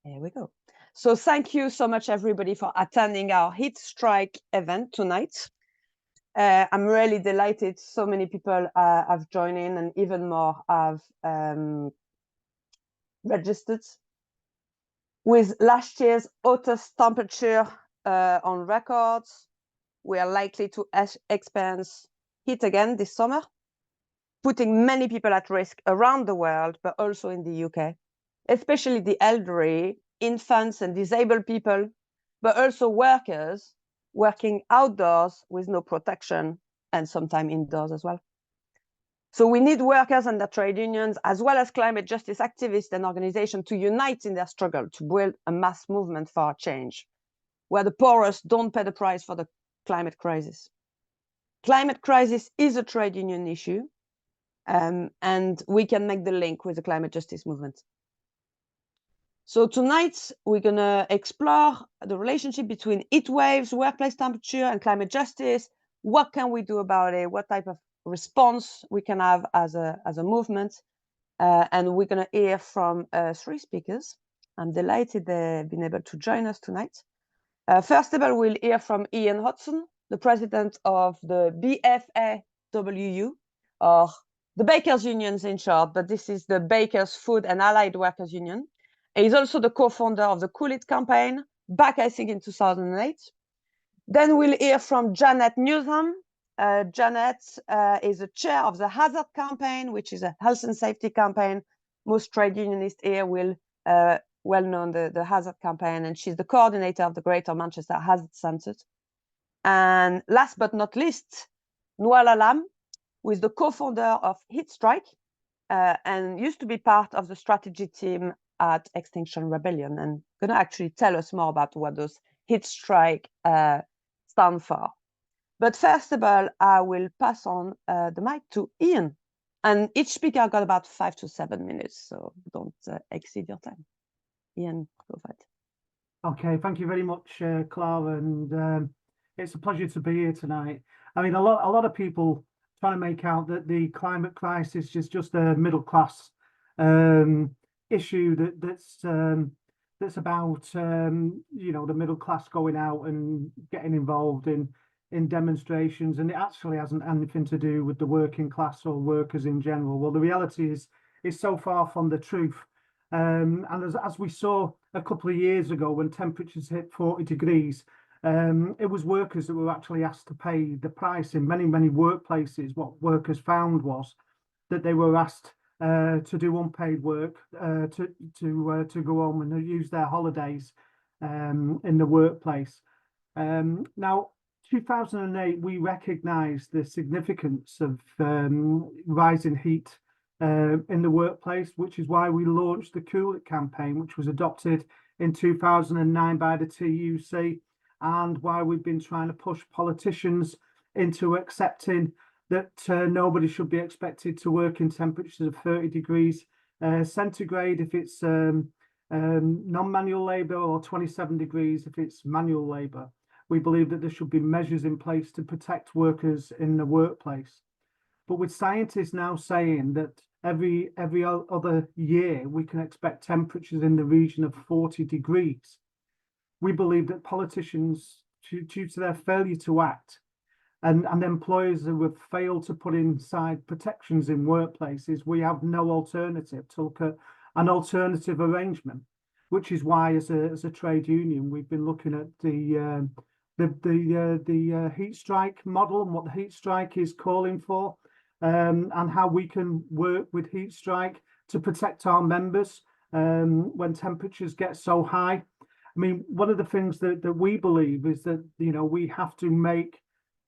Here we go. So thank you so much, everybody, for attending our Heat Strike event tonight. I'm really delighted so many people have joined in, and even more have registered. With last year's hottest temperature on records, we are likely to experience heat again this summer, putting many people at risk around the world, but also in the UK, especially the elderly, infants and disabled people, but also workers working outdoors with no protection and sometimes indoors as well. So we need workers and their trade unions, as well as climate justice activists and organizations, to unite in their struggle to build a mass movement for a change, where the poorest don't pay the price for the climate crisis. Climate crisis is a trade union issue, and we can make the link with the climate justice movement. So tonight, we're going to explore the relationship between heat waves, workplace temperature, and climate justice. What can we do about it? What type of response we can have as a movement? And we're going to hear from 3 speakers. I'm delighted they've been able to join us tonight. First of all, we'll hear from Ian Hodson, the president of the BFAWU, or the Bakers Unions in short, but this is the Bakers, Food and Allied Workers Union. He's also the co-founder of the Cool It campaign, back, I think, in 2008. Then we'll hear from Janet Newsham. Janet is the chair of the Hazard campaign, which is a health and safety campaign. Most trade unionists here will well known the Hazard campaign, and she's the coordinator of the Greater Manchester Hazard Centre. And last but not least, Nuala Lam, who is the co-founder of Heat Strike and used to be part of the strategy team at Extinction Rebellion, and going to actually tell us more about what those Heat Strike stand for. But first of all, I will pass on the mic to Ian. And each speaker got about 5 to 7 minutes, so don't exceed your time. Ian, go ahead. Okay, thank you very much, Clara, and it's a pleasure to be here tonight. I mean, a lot of people trying to make out that the climate crisis is just a middle class issue that's about you know, the middle class going out and getting involved in demonstrations, and it actually hasn't anything to do with the working class or workers in general. Well, the reality is so far from the truth. And as we saw a couple of years ago, when temperatures hit 40 degrees, it was workers that were actually asked to pay the price. In many workplaces, what workers found was that they were asked to do unpaid work, to go home and use their holidays in the workplace. Now, 2008, we recognised the significance of rising heat in the workplace, which is why we launched the Cool It campaign, which was adopted in 2009 by the TUC, and why we've been trying to push politicians into accepting that nobody should be expected to work in temperatures of 30 degrees centigrade if it's non-manual labour, or 27 degrees if it's manual labour. We believe that there should be measures in place to protect workers in the workplace. But with scientists now saying that every other year we can expect temperatures in the region of 40 degrees, we believe that politicians, due to their failure to act, and employers who have failed to put inside protections in workplaces, we have no alternative to look at an alternative arrangement, which is why, as a trade union, we've been looking at the heat strike model and what the heat strike is calling for, and how we can work with heat strike to protect our members when temperatures get so high. I mean, one of the things that we believe is that, you know, we have to make,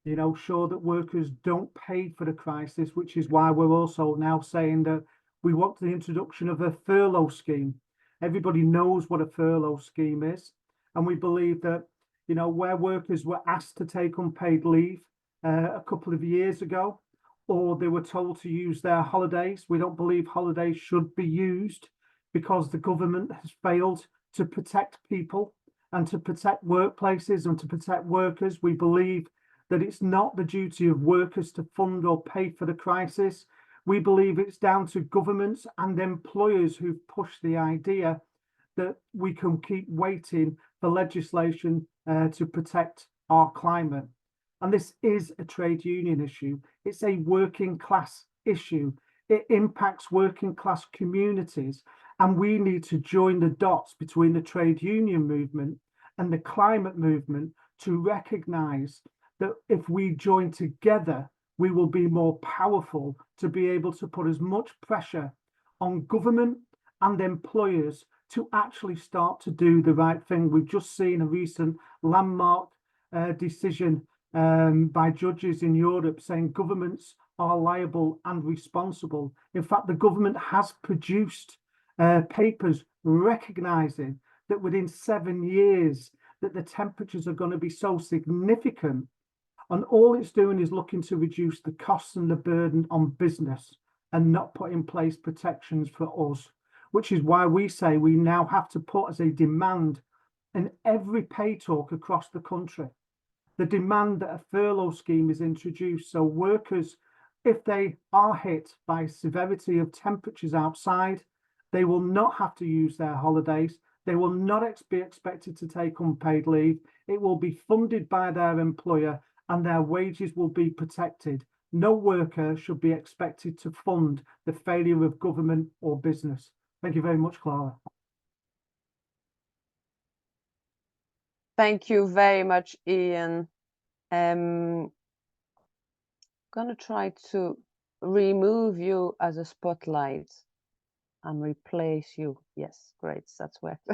you know, sure that workers don't pay for the crisis, which is why we're also now saying that we want the introduction of a furlough scheme. Everybody knows what a furlough scheme is, and we believe that, you know, where workers were asked to take unpaid leave a couple of years ago, or they were told to use their holidays, we don't believe holidays should be used because the government has failed to protect people and to protect workplaces and to protect workers. We believe that it's not the duty of workers to fund or pay for the crisis. We believe it's down to governments and employers who've pushed the idea that we can keep waiting for legislation to protect our climate. And this is a trade union issue. It's a working class issue. It impacts working class communities. And we need to join the dots between the trade union movement and the climate movement to recognise that if we join together, we will be more powerful to be able to put as much pressure on government and employers to actually start to do the right thing. We've just seen a recent landmark decision by judges in Europe saying governments are liable and responsible. In fact, the government has produced papers recognising that within 7 years that the temperatures are going to be so significant, and all it's doing is looking to reduce the costs and the burden on business and not put in place protections for us, which is why we say we now have to put as a demand in every pay talk across the country, the demand that a furlough scheme is introduced so workers, if they are hit by severity of temperatures outside, they will not have to use their holidays. They will not be expected to take unpaid leave. It will be funded by their employer and their wages will be protected. No worker should be expected to fund the failure of government or business. Thank you very much, Clara. Thank you very much, Ian. I'm gonna try to remove you as a spotlight and replace you. Yes, great, that's worked.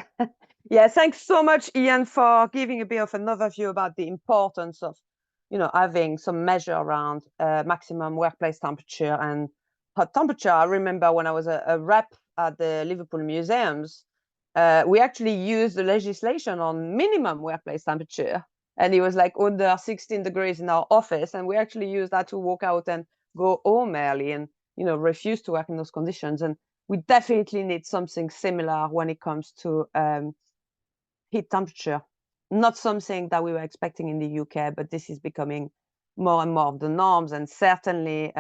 Yeah, thanks so much, Ian, for giving a bit of an overview about the importance of, having some measure around maximum workplace temperature and hot temperature. I remember when I was a rep at the Liverpool Museums, we actually used the legislation on minimum workplace temperature, and it was like under 16 degrees in our office, and we actually used that to walk out and go home early and refuse to work in those conditions. And we definitely need something similar when it comes to heat temperature. Not something that we were expecting in the UK, but this is becoming more and more of the norms. And certainly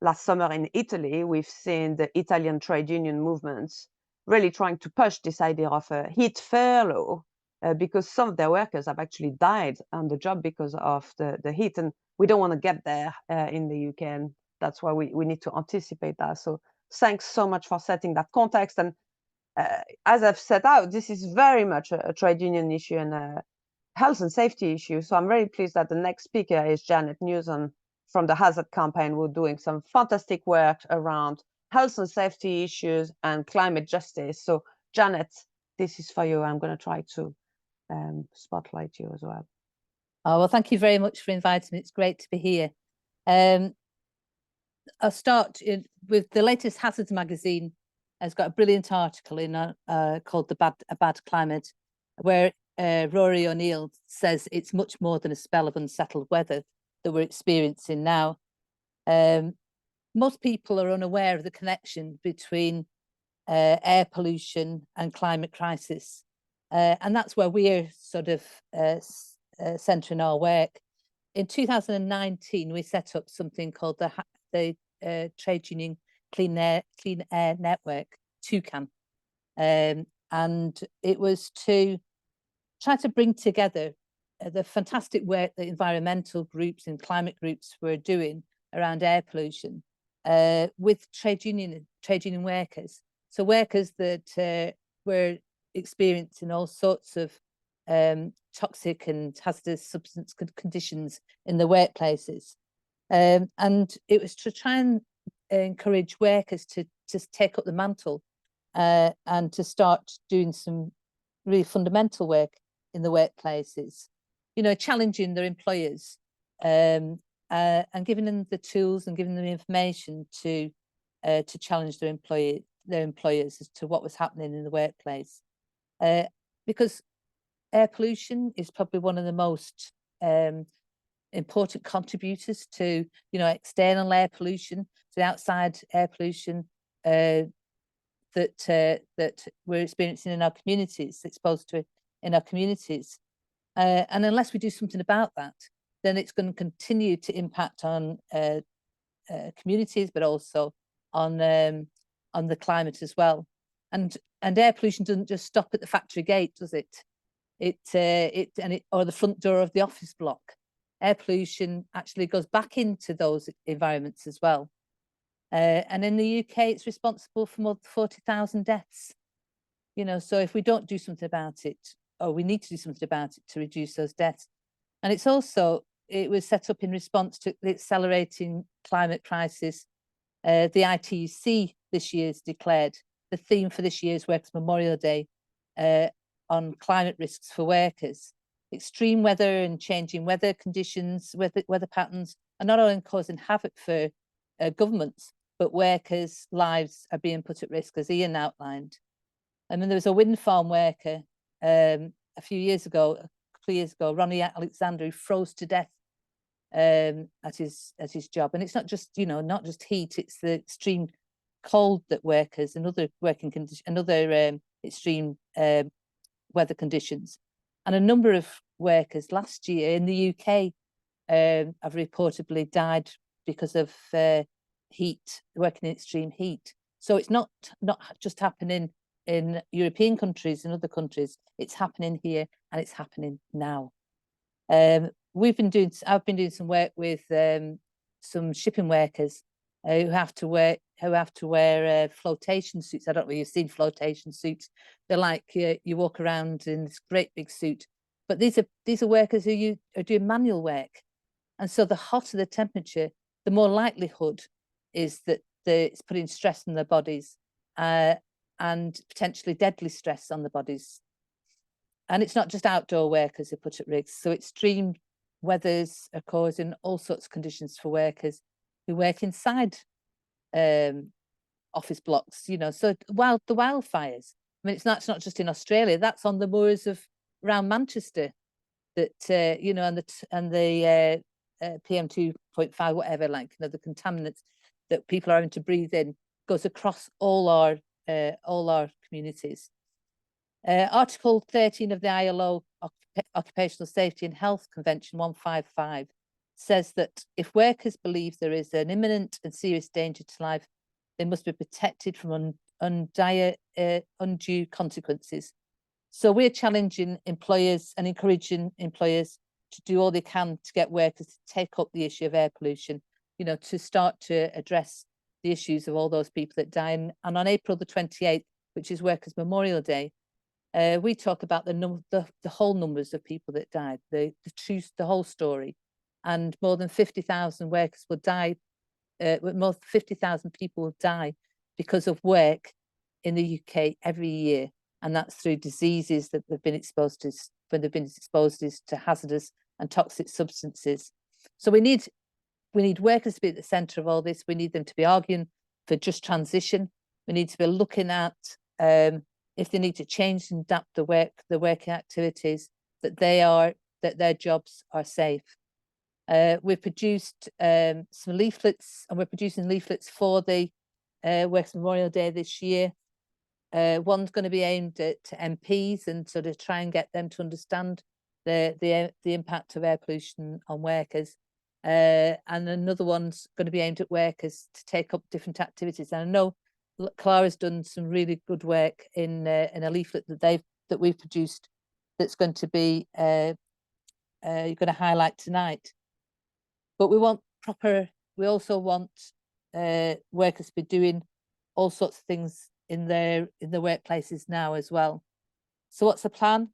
last summer in Italy, we've seen the Italian trade union movements really trying to push this idea of a heat furlough because some of their workers have actually died on the job because of the heat. And we don't want to get there in the UK. And that's why we need to anticipate that. So thanks so much for setting that context. And as I've set out, this is very much a trade union issue and a health and safety issue. So I'm very pleased that the next speaker is Janet Newson from the Hazard Campaign, who are doing some fantastic work around health and safety issues and climate justice. So Janet, this is for you. I'm going to try to spotlight you as well. Oh, well, thank you very much for inviting me. It's great to be here. I'll start with the latest Hazards magazine. Has got a brilliant article in called A Bad Climate, where Rory O'Neill says it's much more than a spell of unsettled weather that we're experiencing now. Most people are unaware of the connection between air pollution and climate crisis. And that's where we're sort of centering our work. In 2019, we set up something called the Trade Union Clean Air Network, TUCAN. And it was to try to bring together the fantastic work that environmental groups and climate groups were doing around air pollution with trade union workers. So workers that were experiencing all sorts of toxic and hazardous substance conditions in the workplaces. And it was to try and encourage workers to take up the mantle and to start doing some really fundamental work in the workplaces, challenging their employers and giving them the tools and giving them the information to challenge their employers as to what was happening in the workplace. Because air pollution is probably one of the most important contributors to, external air pollution, to the outside air pollution that we're experiencing in our communities, exposed to in our communities. And unless we do something about that, then it's going to continue to impact on communities, but also on the climate as well. And air pollution doesn't just stop at the factory gate, does it? Or the front door of the office block. Air pollution actually goes back into those environments as well. And in the UK, it's responsible for more than 40,000 deaths. You know, so if we don't do something about it, or we need to do something about it to reduce those deaths. And it's also, it was set up in response to the accelerating climate crisis. The ITUC this year's declared the theme for this year's Workers' Memorial Day on climate risks for workers. Extreme weather and changing weather conditions, weather patterns are not only causing havoc for governments, but workers' lives are being put at risk, as Ian outlined. I mean, there was a wind farm worker a couple of years ago, Ronnie Alexander, who froze to death at his job. And it's not just, you know, not just heat, it's the extreme cold that workers and other working conditions and other extreme weather conditions. And a number of workers last year in the UK have reportedly died because of heat, working in extreme heat. So it's not just happening in European countries and other countries, it's happening here and it's happening now. I've been doing some work with some shipping workers who have to wear flotation suits. I don't know if you've seen flotation suits. They're like you walk around in this great big suit, but these are workers who are doing manual work, and so the hotter the temperature, the more likelihood is that it's putting stress on their bodies and potentially deadly stress on the bodies. And it's not just outdoor workers who put at risk. So extreme weathers are causing all sorts of conditions for workers who work inside office blocks, you know. So the wildfires, I mean, that's not just in Australia, that's on the moors of around Manchester that, you know, and the PM 2.5, whatever, like, you know, the contaminants that people are having to breathe in goes across all our communities. Article 13 of the ILO Occupational Safety and Health Convention 155 says that if workers believe there is an imminent and serious danger to life, they must be protected from undue consequences. So we're challenging employers and encouraging employers to do all they can to get workers to take up the issue of air pollution, you know, to start to address the issues of all those people that die. And on April the 28th, which is Workers' Memorial Day, we talk about the whole numbers of people that died, the whole story, and more than 50,000 workers will die. More than 50,000 people will die because of work in the UK every year, and that's through diseases that they've been exposed to when they've been exposed to hazardous and toxic substances. So we need workers to be at the centre of all this. We need them to be arguing for just transition. We need to be looking at if they need to change and adapt the working activities, that their jobs are safe. We've produced some leaflets, and we're producing leaflets for the Workers' Memorial Day this year. One's going to be aimed at MPs and sort of try and get them to understand the impact of air pollution on workers. And another one's going to be aimed at workers to take up different activities. And I know Clara's done some really good work in a leaflet that we've produced that's going to be you're going to highlight tonight. But we also want workers to be doing all sorts of things in their workplaces now as well. So what's the plan?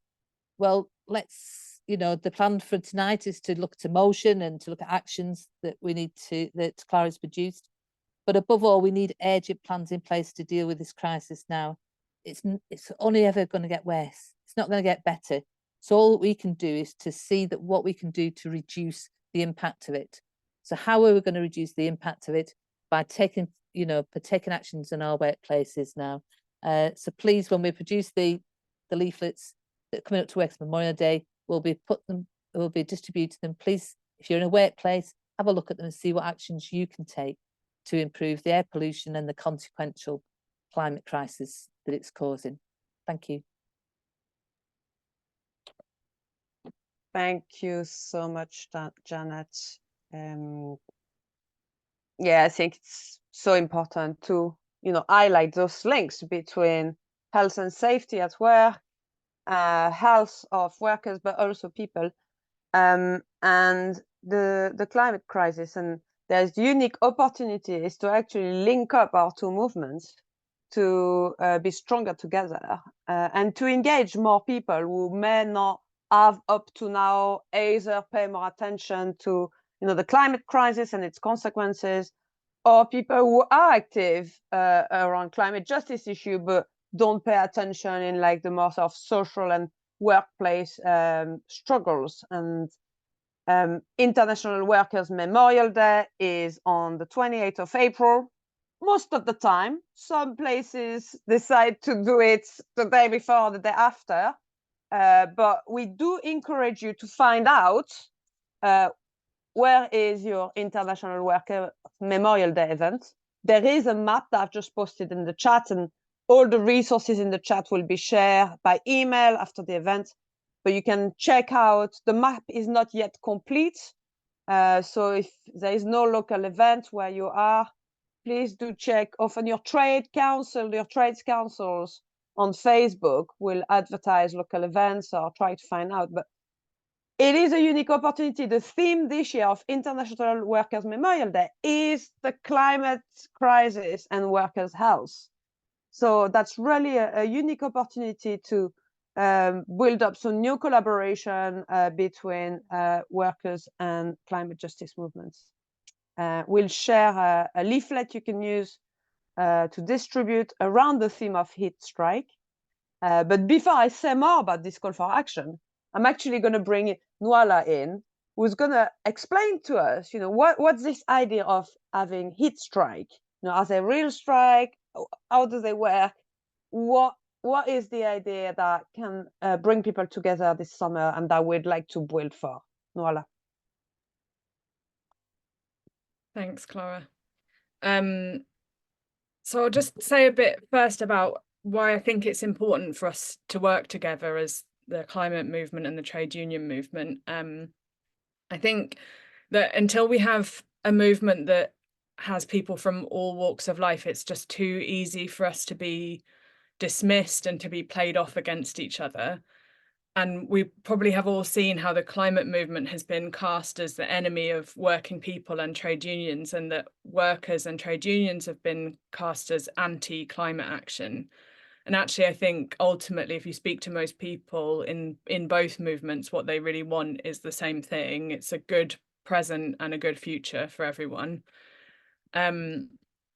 Well, the plan for tonight is to look to motion and to look at actions that that Clara's produced. But above all, we need urgent plans in place to deal with this crisis now. It's only ever going to get worse. It's not going to get better. So all that we can do is to see that what we can do to reduce the impact of it. So how are we going to reduce the impact of it? By taking actions in our workplaces now. So please, when we produce the leaflets that are coming up to Workers' Memorial Day, we'll be distributing them. Please, if you're in a workplace, have a look at them and see what actions you can take to improve the air pollution and the consequential climate crisis that it's causing. Thank you. Thank you so much, Janet. Yeah, I think it's so important to, highlight those links between health and safety at work, health of workers, but also people, and the climate crisis. And there's unique opportunities to actually link up our two movements to be stronger together and to engage more people who may not have up to now either pay more attention to the climate crisis and its consequences, or people who are active around climate justice issue but don't pay attention in like the more sort of social and workplace struggles. And International Workers' Memorial Day is on the 28th of April. Most of the time, some places decide to do it the day before or the day after. But we do encourage you to find out where is your International Worker Memorial Day event. There is a map that I've just posted in the chat, and all the resources in the chat will be shared by email after the event. But you can check out, the map is not yet complete. So if there is no local event where you are, please do check often your trade council, your trades councils on Facebook will advertise local events or try to find out. But it is a unique opportunity. The theme this year of International Workers' Memorial Day is the climate crisis and workers' health. So that's really a unique opportunity to build up some new collaboration between workers and climate justice movements. We'll share a leaflet you can use to distribute around the theme of heat strike. But before I say more about this call for action, I'm actually going to bring Nwala in, who's going to explain to us, what's this idea of having heat strike? Are they real strike? How do they work? What is the idea that can bring people together this summer and that we'd like to build for? Nwala. Thanks, Clara. So I'll just say a bit first about why I think it's important for us to work together as the climate movement and the trade union movement. I think that until we have a movement that has people from all walks of life, it's just too easy for us to be dismissed and to be played off against each other. And we probably have all seen how the climate movement has been cast as the enemy of working people and trade unions, and that workers and trade unions have been cast as anti-climate action. And actually, I think ultimately, if you speak to most people in both movements, what they really want is the same thing. It's a good present and a good future for everyone.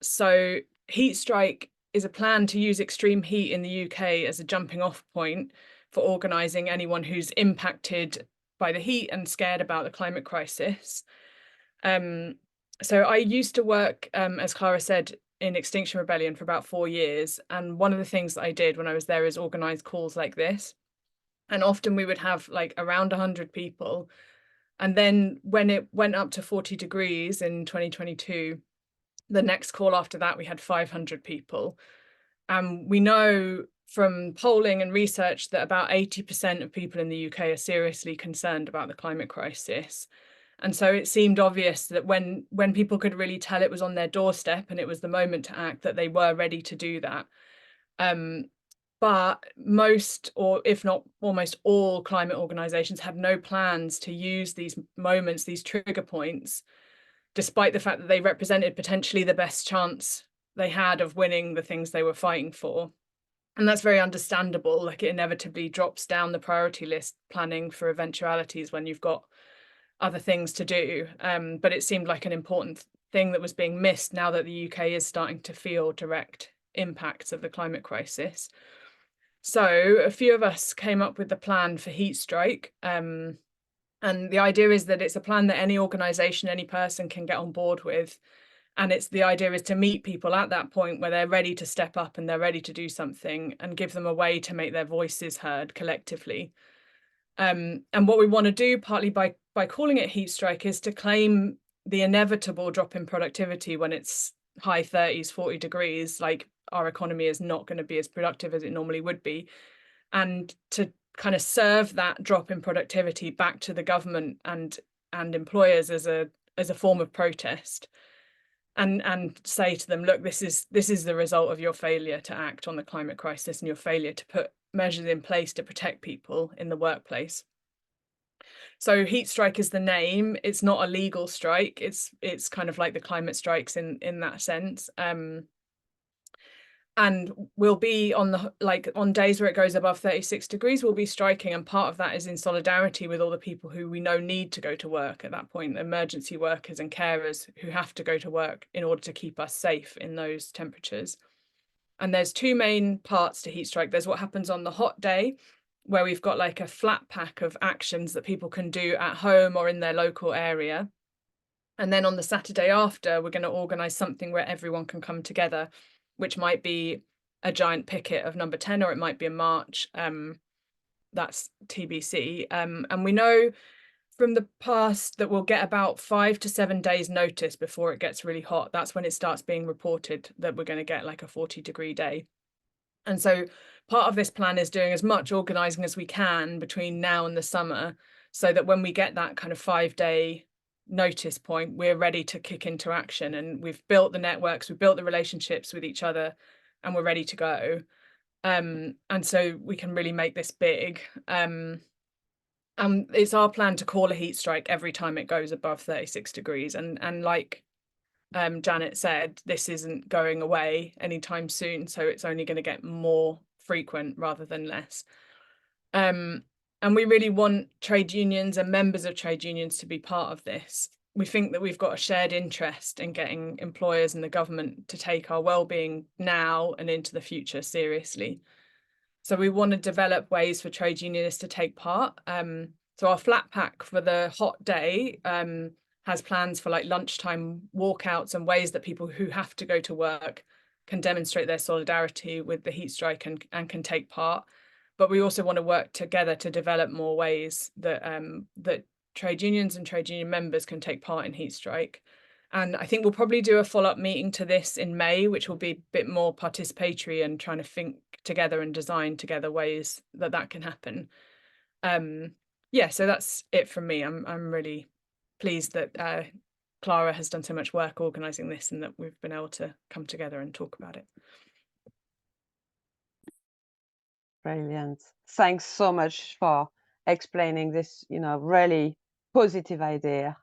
So Heat Strike is a plan to use extreme heat in the UK as a jumping off point for organising anyone who's impacted by the heat and scared about the climate crisis. So I used to work, as Clara said, in Extinction Rebellion for about 4 years. And one of the things that I did when I was there is organise calls like this. And often we would have like around 100 people. And then when it went up to 40 degrees in 2022, the next call after that, we had 500 people. And we know from polling and research that about 80% of people in the UK are seriously concerned about the climate crisis. And so it seemed obvious that when people could really tell it was on their doorstep and it was the moment to act, that they were ready to do that. But most, or if not almost all, climate organisations had no plans to use these moments, these trigger points, despite the fact that they represented potentially the best chance they had of winning the things they were fighting for. And that's very understandable. Like, it inevitably drops down the priority list, planning for eventualities when you've got other things to do. But it seemed like an important thing that was being missed now that the UK is starting to feel direct impacts of the climate crisis. So a few of us came up with the plan for Heat Strike. And the idea is that it's a plan that any organisation, any person can get on board with. And the idea is to meet people at that point where they're ready to step up and they're ready to do something, and give them a way to make their voices heard collectively. And what we want to do, partly by calling it Heat Strike, is to claim the inevitable drop in productivity when it's high 30s, 40 degrees. Like, our economy is not going to be as productive as it normally would be. And to kind of serve that drop in productivity back to the government and employers as a form of protest. and say to them, look, this is the result of your failure to act on the climate crisis and your failure to put measures in place to protect people in the workplace. So heat strike is the name. It's not a legal strike. It's kind of like the climate strikes in that sense. And we'll be on days where it goes above 36 degrees, we'll be striking. And part of that is in solidarity with all the people who we know need to go to work at that point, emergency workers and carers who have to go to work in order to keep us safe in those temperatures. And there's two main parts to heat strike. There's what happens on the hot day, where we've got like a flat pack of actions that people can do at home or in their local area. And then on the Saturday after, we're going to organise something where everyone can come together, which might be a giant picket of number 10, or it might be a march. That's TBC. And we know from the past that we'll get about 5 to 7 days notice before it gets really hot. That's when it starts being reported that we're going to get like a 40-degree day. And so part of this plan is doing as much organising as we can between now and the summer, so that when we get that kind of 5-day notice point, we're ready to kick into action. And we've built the networks, we've built the relationships with each other, and we're ready to go. And so we can really make this big. It's our plan to call a heat strike every time it goes above 36 degrees. And like Janet said, this isn't going away anytime soon, so it's only going to get more frequent rather than less. And we really want trade unions and members of trade unions to be part of this. We think that we've got a shared interest in getting employers and the government to take our well-being now and into the future seriously. So we want to develop ways for trade unionists to take part. So our flat pack for the hot day has plans for like lunchtime walkouts and ways that people who have to go to work can demonstrate their solidarity with the heat strike and can take part. But we also want to work together to develop more ways that that trade unions and trade union members can take part in heat strike. And I think we'll probably do a follow-up meeting to this in May, which will be a bit more participatory and trying to think together and design together ways that that can happen. Yeah, so that's it from me. I'm really pleased that Clara has done so much work organising this and that we've been able to come together and talk about it. Brilliant. Thanks so much for explaining this, really positive idea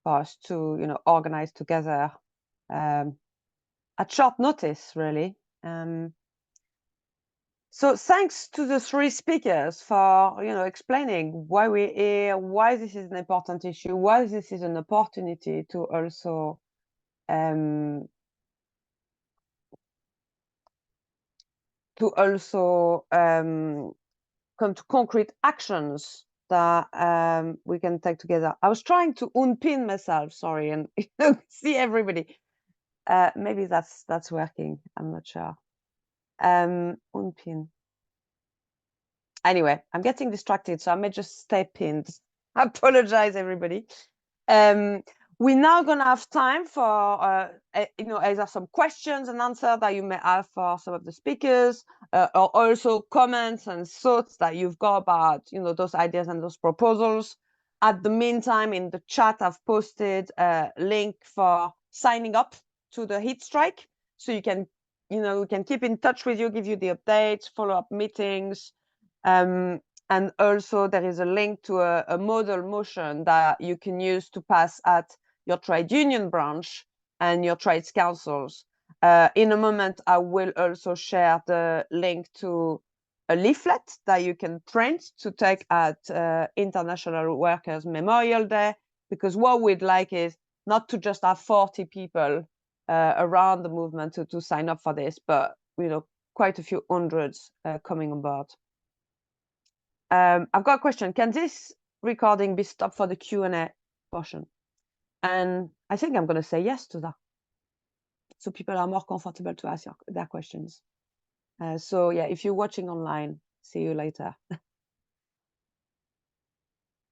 for us to, organize together at short notice, really. So thanks to the three speakers for, explaining why we're here, why this is an important issue, why this is an opportunity to also come to concrete actions that we can take together. I was trying to unpin myself, sorry, and see everybody. Maybe that's working. I'm not sure. Unpin. Anyway, I'm getting distracted, so I may just stay pinned. I apologize, everybody. We're now going to have time for, either some questions and answers that you may have for some of the speakers, or also comments and thoughts that you've got about, those ideas and those proposals. At the meantime, in the chat, I've posted a link for signing up to the heat strike. So you can, we can keep in touch with you, give you the updates, follow-up meetings. And also there is a link to a model motion that you can use to pass at your trade union branch and your trades councils. In a moment, I will also share the link to a leaflet that you can print to take at International Workers' Memorial Day, because what we'd like is not to just have 40 people around the movement to sign up for this, but quite a few hundreds coming on board. I've got a question. Can this recording be stopped for the Q&A portion? And I think I'm going to say yes to that. So people are more comfortable to ask their questions. So yeah, if you're watching online, see you later.